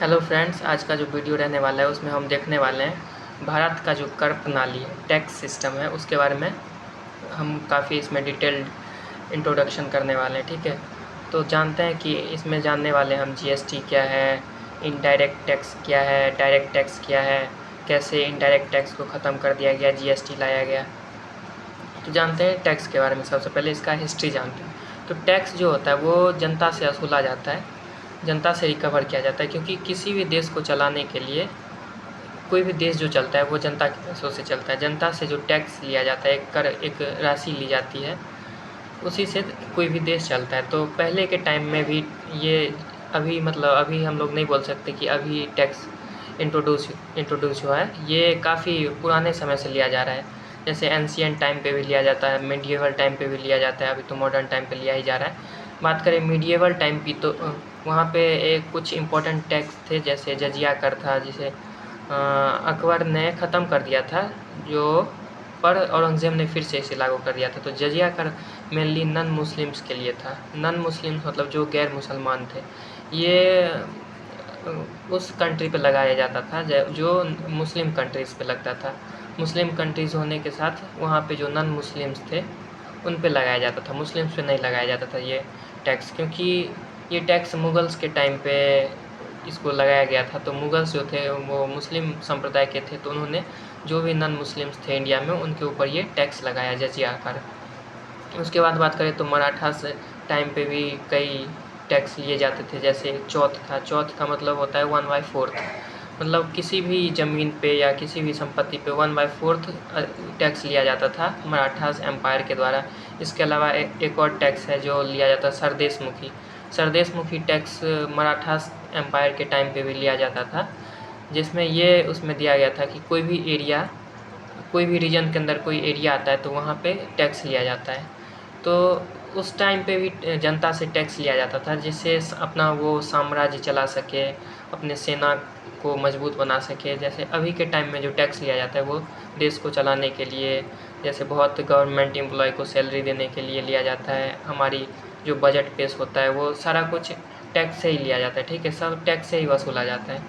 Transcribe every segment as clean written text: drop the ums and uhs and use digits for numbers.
Hello friends, आज का जो वीडियो रहने वाला है उसमें हम देखने वाले हैं भारत का जो कर प्रणाली है, टैक्स सिस्टम है, उसके बारे में हम काफ़ी इसमें डिटेल्ड इंट्रोडक्शन करने वाले हैं। ठीक है, तो जानते हैं कि इसमें जानने वाले हम जीएसटी क्या है, इनडायरेक्ट टैक्स क्या है, डायरेक्ट टैक्स क्या है, कैसे इनडायरेक्ट टैक्स को ख़त्म कर दिया गया, जीएसटी लाया गया। तो जानते हैं टैक्स के बारे में। सबसे पहले इसका हिस्ट्री जानते हैं। तो टैक्स जो होता है वो जनता से वसूला जाता है, जनता से रिकवर किया जाता है, क्योंकि किसी भी देश को चलाने के लिए कोई भी देश जो चलता है वो जनता के पैसों से चलता है। जनता से जो टैक्स लिया जाता है, एक राशि ली जाती है, उसी से कोई भी देश चलता है। तो पहले के टाइम में भी ये अभी हम लोग नहीं बोल सकते कि अभी टैक्स इंट्रोड्यूस हुआ है। ये काफ़ी पुराने समय से लिया जा रहा है। जैसे एंशिएंट टाइम पे भी लिया जाता है, मिडिएवल टाइम पे भी लिया जाता है, अभी तो मॉडर्न टाइम पे लिया ही जा रहा है। बात करें मिडिएवल टाइम की, तो वहाँ पे एक कुछ इम्पोर्टेंट टैक्स थे, जैसे जजिया कर था, जिसे अकबर ने ख़त्म कर दिया था, जो पर औरंगज़ेब ने फिर से इसे लागू कर दिया था। तो जजिया कर मेनली नन मुस्लिम्स के लिए था। नन मुस्लिम्स मतलब जो गैर मुसलमान थे, ये उस कंट्री पे लगाया जाता था जो मुस्लिम कंट्रीज़ पे लगता था। मुस्लिम कंट्रीज़ होने के साथ वहाँ पे जो नन मुस्लिम्स थे उन पे लगाया जाता था, मुस्लिम्स पे नहीं लगाया जाता था ये टैक्स, क्योंकि ये टैक्स मुग़ल्स के टाइम पे इसको लगाया गया था। तो मुग़ल्स जो थे वो मुस्लिम संप्रदाय के थे, तो उन्होंने जो भी नन मुस्लिम्स थे इंडिया में उनके ऊपर ये टैक्स लगाया जजिया कर। उसके बाद बात करें तो मराठास टाइम पे भी कई टैक्स लिए जाते थे, जैसे चौथ था। चौथ का मतलब होता है 1/4, मतलब किसी भी ज़मीन पे या किसी भी संपत्ति पे 1/4 टैक्स लिया जाता था मराठास एम्पायर के द्वारा। इसके अलावा एक और टैक्स है जो लिया जाता है सरदेशमुखी। सरदेशमुखी टैक्स मराठास एम्पायर के टाइम पे भी लिया जाता था, जिसमें ये उसमें दिया गया था कि कोई भी रीजन के अंदर कोई एरिया आता है तो वहाँ पे टैक्स लिया जाता है। तो उस टाइम पे भी जनता से टैक्स लिया जाता था, जिससे अपना वो साम्राज्य चला सके, अपने सेना को मजबूत बना सके। जैसे अभी के टाइम में जो टैक्स लिया जाता है वो देश को चलाने के लिए, जैसे बहुत गवर्नमेंट एम्प्लॉय को सैलरी देने के लिए लिया जाता है। हमारी जो बजट पेश होता है वो सारा कुछ टैक्स से ही लिया जाता है। ठीक है, सब टैक्स से ही वसूला जाता है।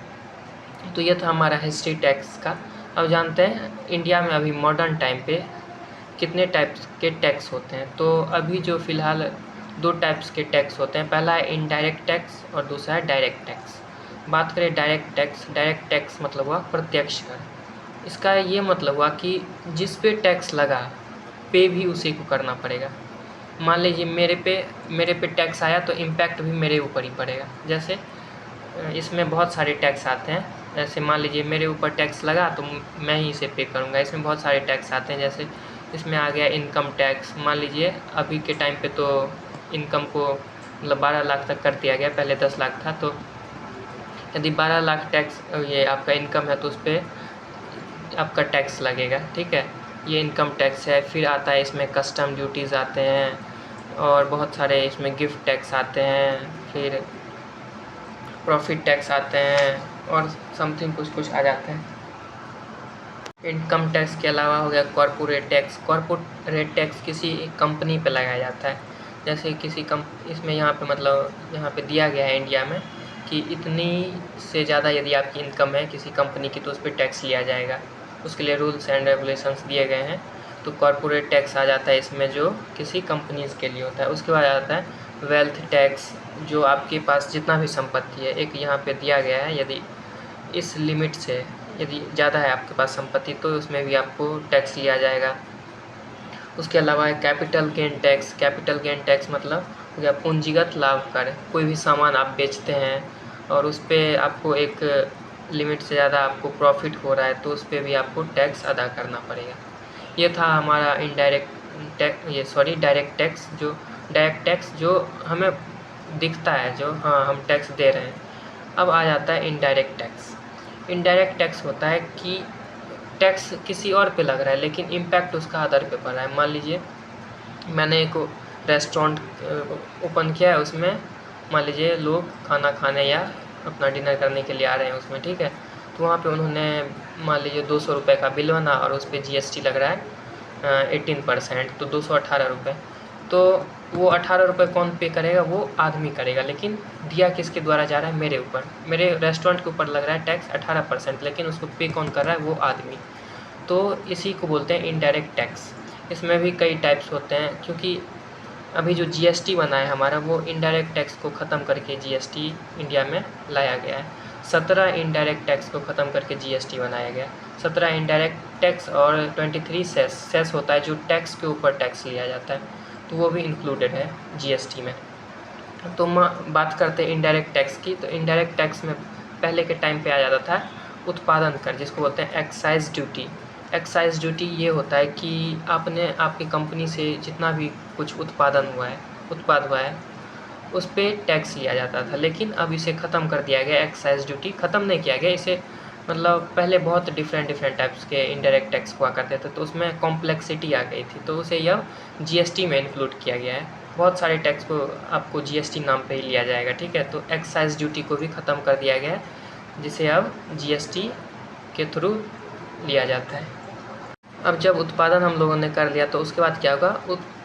तो ये था हमारा हिस्ट्री टैक्स का। अब जानते हैं इंडिया में अभी मॉडर्न टाइम पे कितने टाइप्स के टैक्स होते हैं। तो अभी जो फ़िलहाल 2 टाइप्स के टैक्स होते हैं, पहला है इनडायरेक्ट टैक्स और दूसरा है डायरेक्ट टैक्स। बात करें डायरेक्ट टैक्स मतलब हुआ प्रत्यक्ष कर। इसका ये मतलब हुआ कि जिस पे टैक्स लगा पे भी उसी को करना पड़ेगा। मान लीजिए मेरे पे टैक्स आया तो इम्पैक्ट भी मेरे ऊपर ही पड़ेगा। जैसे इसमें बहुत सारे टैक्स आते हैं। जैसे मान लीजिए मेरे ऊपर टैक्स लगा तो मैं ही इसे पे करूँगा। इसमें बहुत सारे टैक्स आते हैं, जैसे इसमें आ गया इनकम टैक्स। मान लीजिए अभी के टाइम पे तो इनकम को मतलब 12 लाख तक कर दिया गया, पहले 10 लाख था। तो यदि 12 लाख टैक्स ये आपका इनकम है तो उस पर आपका टैक्स लगेगा। ठीक है, ये इनकम टैक्स है। फिर आता है इसमें कस्टम ड्यूटीज़ आते हैं और बहुत सारे इसमें गिफ्ट टैक्स आते हैं, फिर प्रॉफिट टैक्स आते हैं और समथिंग कुछ आ जाते हैं। इनकम टैक्स के अलावा हो गया कॉर्पोरेट टैक्स। कॉर्पोरेट टैक्स किसी कंपनी पे लगाया जाता है। जैसे इसमें यहाँ पे मतलब यहाँ पे दिया गया है इंडिया में कि इतनी से ज़्यादा यदि आपकी इनकम है किसी कंपनी की तो उस पर टैक्स लिया जाएगा। उसके लिए रूल्स एंड रेगुलेशंस दिए गए हैं। तो कॉर्पोरेट टैक्स आ जाता है इसमें, जो किसी कंपनीज़ के लिए होता है। उसके बाद आता है वेल्थ टैक्स, जो आपके पास जितना भी संपत्ति है, एक यहाँ पे दिया गया है, यदि इस लिमिट से यदि ज़्यादा है आपके पास संपत्ति तो उसमें भी आपको टैक्स लिया जाएगा। उसके अलावा है capital gain tax. Capital gain tax मतलब हो गया पूंजीगत लाभ कर। कोई भी सामान आप बेचते हैं और उस पर आपको एक लिमिट से ज़्यादा आपको प्रॉफिट हो रहा है तो उस पर भी आपको टैक्स अदा करना पड़ेगा। ये था हमारा डायरेक्ट टैक्स जो हमें दिखता है, जो हाँ हम टैक्स दे रहे हैं। अब आ जाता है इनडायरेक्ट टैक्स। इनडायरेक्ट टैक्स होता है कि टैक्स किसी और पे लग रहा है लेकिन इम्पैक्ट उसका अदर पे पड़ रहा है। मान लीजिए मैंने एक रेस्टोरेंट ओपन किया है, उसमें मान लीजिए लोग खाना खाने या अपना डिनर करने के लिए आ रहे हैं उसमें। ठीक है, तो वहाँ पे उन्होंने मान लीजिए 200 रुपये का बिल बना और उस पर जीएसटी लग रहा है 18%, तो 218 रुपये। तो वो 18 रुपये कौन पे करेगा? वो आदमी करेगा, लेकिन दिया किसके द्वारा जा रहा है? मेरे ऊपर, मेरे रेस्टोरेंट के ऊपर लग रहा है टैक्स 18%, लेकिन उसको पे कौन कर रहा है? वो आदमी। तो इसी को बोलते हैं इनडायरेक्ट टैक्स। इसमें भी कई टाइप्स होते हैं, क्योंकि अभी जो जीएसटी बना है हमारा, वो इनडायरेक्ट टैक्स को ख़त्म करके जीएसटी इंडिया में लाया गया है। 17 इनडायरेक्ट टैक्स को ख़त्म करके जीएसटी बनाया गया। 17 इनडायरेक्ट टैक्स और 23 सेस होता है जो टैक्स के ऊपर टैक्स लिया जाता है, तो वो भी इंक्लूडेड है जीएसटी में। तो बात करते हैं इनडायरेक्ट टैक्स की। तो इनडायरेक्ट टैक्स में पहले के टाइम पे आ जाता था उत्पादन कर, जिसको बोलते हैं एक्साइज ड्यूटी। एक्साइज ड्यूटी ये होता है कि आपकी कंपनी से जितना भी कुछ उत्पाद हुआ है उस पर टैक्स लिया जाता था, लेकिन अब इसे ख़त्म कर दिया गया। एक्साइज ड्यूटी ख़त्म नहीं किया गया, इसे मतलब पहले बहुत डिफरेंट टाइप्स के इनडायरेक्ट टैक्स हुआ करते थे, तो उसमें कॉम्प्लेक्सिटी आ गई थी, तो उसे यह जीएसटी में इंक्लूड किया गया है। बहुत सारे टैक्स को आपको जीएसटी नाम पे ही लिया जाएगा, ठीक है। तो एक्साइज ड्यूटी को भी ख़त्म कर दिया गया है, जिसे अब जीएसटी के थ्रू लिया जाता है। अब जब उत्पादन हम लोगों ने कर लिया, तो उसके बाद क्या होगा?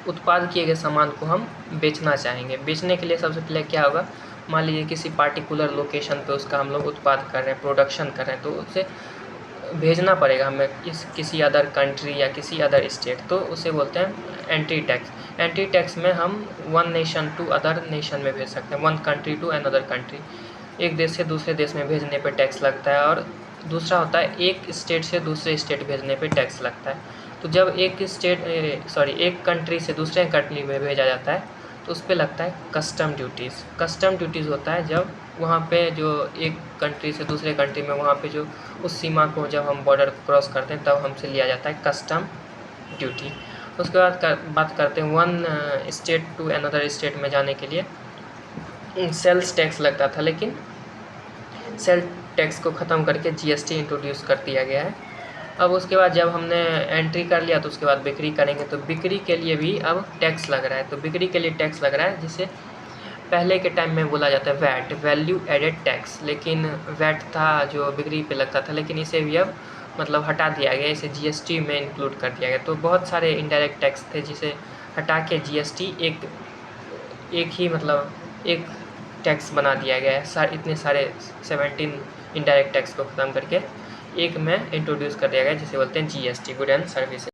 उत्पाद किए गए सामान को हम बेचना चाहेंगे। बेचने के लिए सबसे पहले क्या होगा? मान लीजिए किसी पार्टिकुलर लोकेशन पे उसका हम लोग उत्पाद कर रहे हैं, प्रोडक्शन कर रहे हैं, तो उसे भेजना पड़ेगा हमें किसी अदर कंट्री या किसी अदर स्टेट, तो उसे बोलते हैं एंट्री टैक्स। एंट्री टैक्स में हम one nation to other nation में भेज सकते हैं, one country to another country. एक देश से दूसरे देश में भेजने पे टैक्स लगता है, और दूसरा होता है एक स्टेट से दूसरे स्टेट भेजने पे टैक्स लगता है। तो जब एक कंट्री से दूसरे कंट्री में भेजा जाता है, तो उस पर लगता है कस्टम ड्यूटीज़। कस्टम ड्यूटीज़ होता है जब वहाँ पे जो एक कंट्री से दूसरे कंट्री में, वहाँ पे जो उस सीमा को जब हम बॉर्डर क्रॉस करते हैं, तब हमसे लिया जाता है कस्टम ड्यूटी। उसके बाद बात करते हैं one state to another state में जाने के लिए सेल्स टैक्स लगता था, लेकिन सेल टैक्स को ख़त्म करके जीएसटी इंट्रोड्यूस कर दिया गया है। अब उसके बाद जब हमने एंट्री कर लिया, तो उसके बाद बिक्री करेंगे, तो बिक्री के लिए भी अब टैक्स लग रहा है। तो बिक्री के लिए टैक्स लग रहा है, जिसे पहले के टाइम में बोला जाता है वैट, वैल्यू एडेड टैक्स। लेकिन वैट था जो बिक्री पे लगता था, लेकिन इसे भी अब मतलब हटा दिया गया, इसे जीएसटी में इंक्लूड कर दिया गया। तो बहुत सारे इनडायरेक्ट टैक्स थे जिसे हटा के जीएसटी एक ही मतलब एक टैक्स बना दिया गया है। इतने सारे 17 इनडायरेक्ट टैक्स को ख़त्म करके एक में इंट्रोड्यूस कर दिया गया, जिसे बोलते हैं जीएसटी, गुड एंड सर्विस।